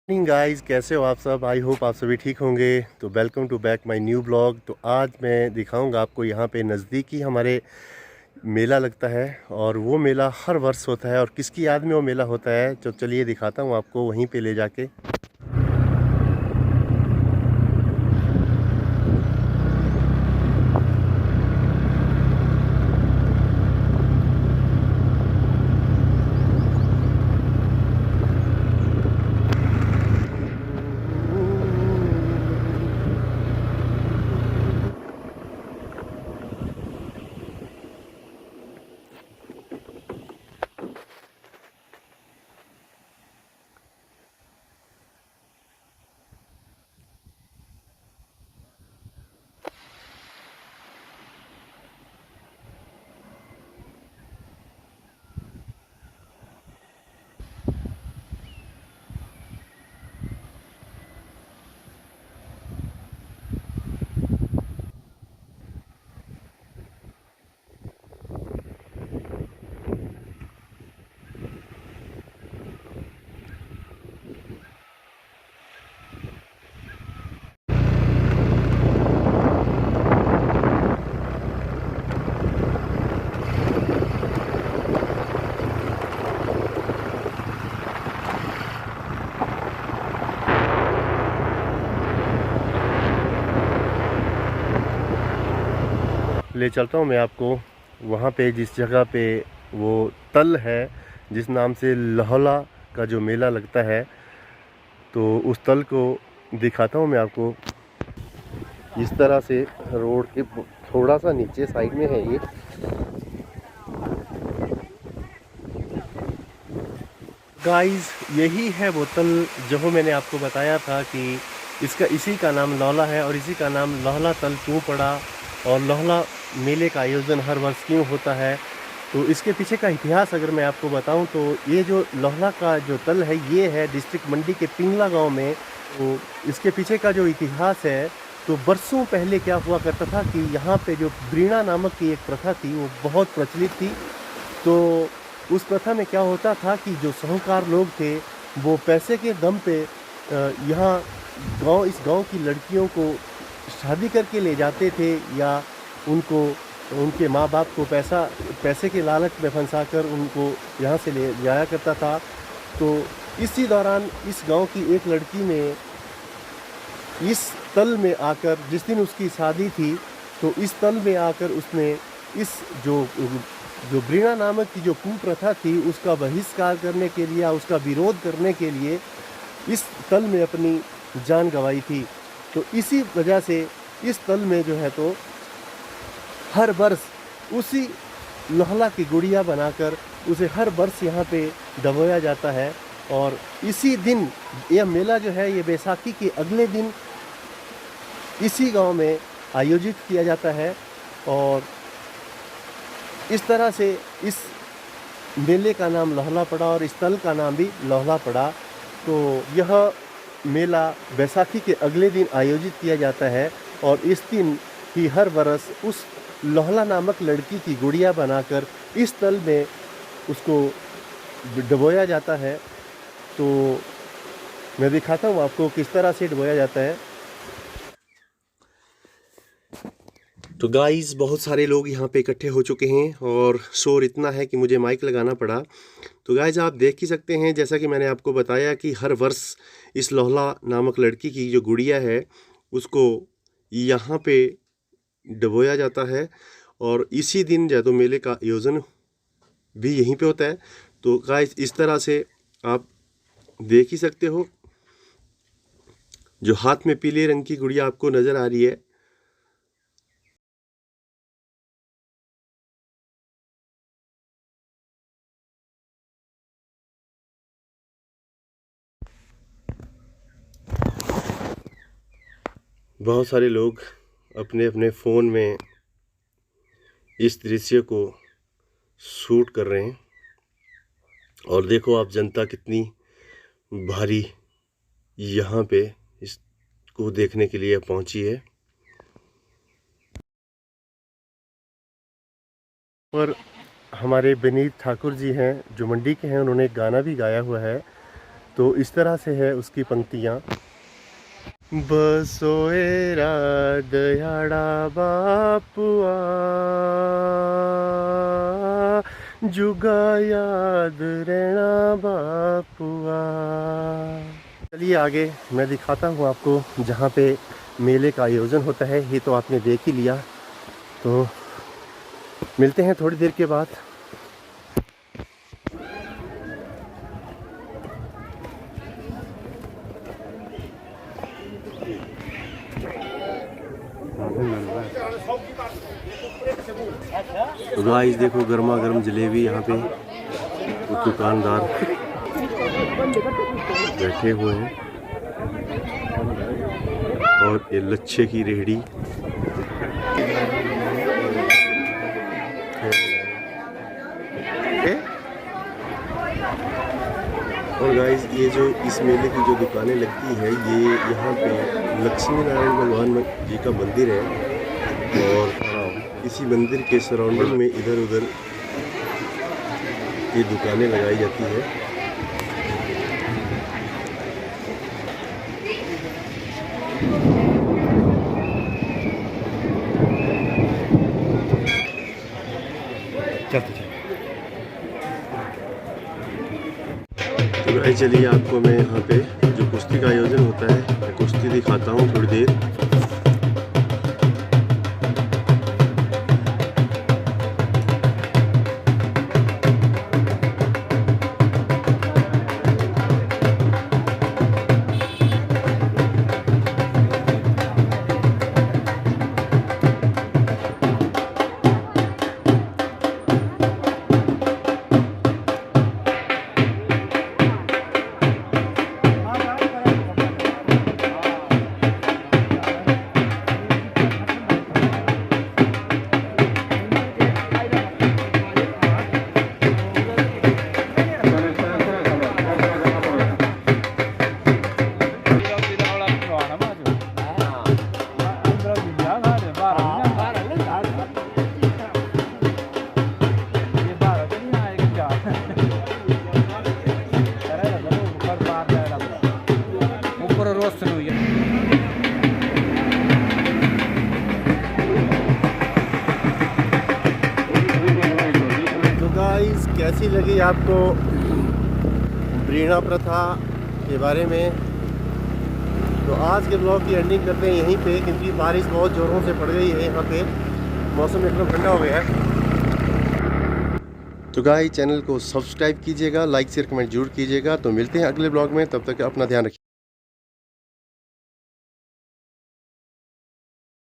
Morning guys, कैसे हो आप सब। आई होप आप सभी ठीक होंगे। तो welcome to back my new blog. तो आज मैं दिखाऊंगा आपको यहाँ पे नज़दीक ही हमारे मेला लगता है और वो मेला हर वर्ष होता है। और किसकी याद में वो मेला होता है तो चलिए दिखाता हूँ आपको वहीं पे ले जाके। ले चलता हूँ मैं आपको वहाँ पे जिस जगह पे वो तल है, जिस नाम से लहौला का जो मेला लगता है। तो उस तल को दिखाता हूँ मैं आपको। इस तरह से रोड के थोड़ा सा नीचे साइड में है ये। गाइस, यही है वो तल जो मैंने आपको बताया था कि इसी का नाम लौला है और इसी का नाम लौला तल क्यों पड़ा और लौला मेले का आयोजन हर वर्ष क्यों होता है। तो इसके पीछे का इतिहास अगर मैं आपको बताऊं तो ये जो लौला का जो तल है ये है डिस्ट्रिक्ट मंडी के पिंगला गांव में। तो इसके पीछे का जो इतिहास है, तो बरसों पहले क्या हुआ करता था कि यहाँ पे जो ब्रीणा नामक की एक प्रथा थी वो बहुत प्रचलित थी। तो उस प्रथा में क्या होता था कि जो साहूकार लोग थे वो पैसे के दम पे यहाँ इस गांव की लड़कियों को शादी करके ले जाते थे या उनको उनके माँ बाप को पैसे के लालच में फंसाकर उनको यहाँ से ले जाया करता था। तो इसी दौरान इस गांव की एक लड़की ने इस तल में आकर, जिस दिन उसकी शादी थी, तो इस तल में आकर उसने इस जो जो ब्रीणा नामक की जो कुप्रथा थी उसका बहिष्कार करने के लिए, उसका विरोध करने के लिए इस तल में अपनी जान गंवाई थी। तो इसी वजह से इस तल में जो है तो हर वर्ष उसी लोहला की गुड़िया बनाकर उसे हर वर्ष यहाँ पे दबोया जाता है। और इसी दिन यह मेला जो है ये बैसाखी के अगले दिन इसी गांव में आयोजित किया जाता है। और इस तरह से इस मेले का नाम लौहला पड़ा और इस तल का नाम भी लौहला पड़ा। तो यह मेला बैसाखी के अगले दिन आयोजित किया जाता है और इस दिन ही हर वर्ष उस लौहला नामक लड़की की गुड़िया बनाकर इस तल में उसको डुबोया जाता है। तो मैं दिखाता हूँ आपको किस तरह से डुबोया जाता है। तो गाइस, बहुत सारे लोग यहाँ पे इकट्ठे हो चुके हैं और शोर इतना है कि मुझे माइक लगाना पड़ा। तो गाइस, आप देख ही सकते हैं जैसा कि मैंने आपको बताया कि हर वर्ष इस लौहला नामक लड़की की जो गुड़िया है उसको यहाँ पे डुबोया जाता है और इसी दिन जैतो मेले का आयोजन भी यहीं पे होता है। तो गाइस, इस तरह से आप देख ही सकते हो, जो हाथ में पीले रंग की गुड़िया आपको नज़र आ रही है। बहुत सारे लोग अपने अपने फ़ोन में इस दृश्य को शूट कर रहे हैं और देखो आप, जनता कितनी भारी यहाँ पे इसको देखने के लिए पहुंची है। पर हमारे विनीत ठाकुर जी हैं जो मंडी के हैं, उन्होंने एक गाना भी गाया हुआ है तो इस तरह से है उसकी पंक्तियाँ। बसोएरा दयाड़ा बापुआ जुगा याद रहना बापुआ। चलिए आगे मैं दिखाता हूँ आपको जहाँ पे मेले का आयोजन होता है। ये तो आपने देख ही लिया, तो मिलते हैं थोड़ी देर के बाद। तो गाइस देखो गर्मा गर्म जलेबी यहाँ पे दुकानदार बैठे हुए हैं और ये लच्छे की रेहड़ी और गाइस ये जो इस मेले की जो दुकानें लगती है, ये यहाँ पे लक्ष्मी नारायण भगवान जी का मंदिर है और इसी मंदिर के सराउंडिंग में इधर उधर ये दुकानें लगाई जाती है। तो भाई चलिए आपको मैं यहाँ पे जो कुश्ती का आयोजन होता है, मैं कुश्ती दिखाता हूँ थोड़ी देर। कैसी लगी आपको ब्रीणा प्रथा के बारे में? तो आज के ब्लॉग की एंडिंग करते हैं यहीं पे, क्योंकि बारिश बहुत ज़ोरों से पड़ गई है। यहाँ पे मौसम एकदम ठंडा हो गया है। तो गाइस चैनल को सब्सक्राइब कीजिएगा, लाइक शेयर कमेंट जरूर कीजिएगा। तो मिलते हैं अगले ब्लॉग में, तब तक अपना ध्यान रखिए।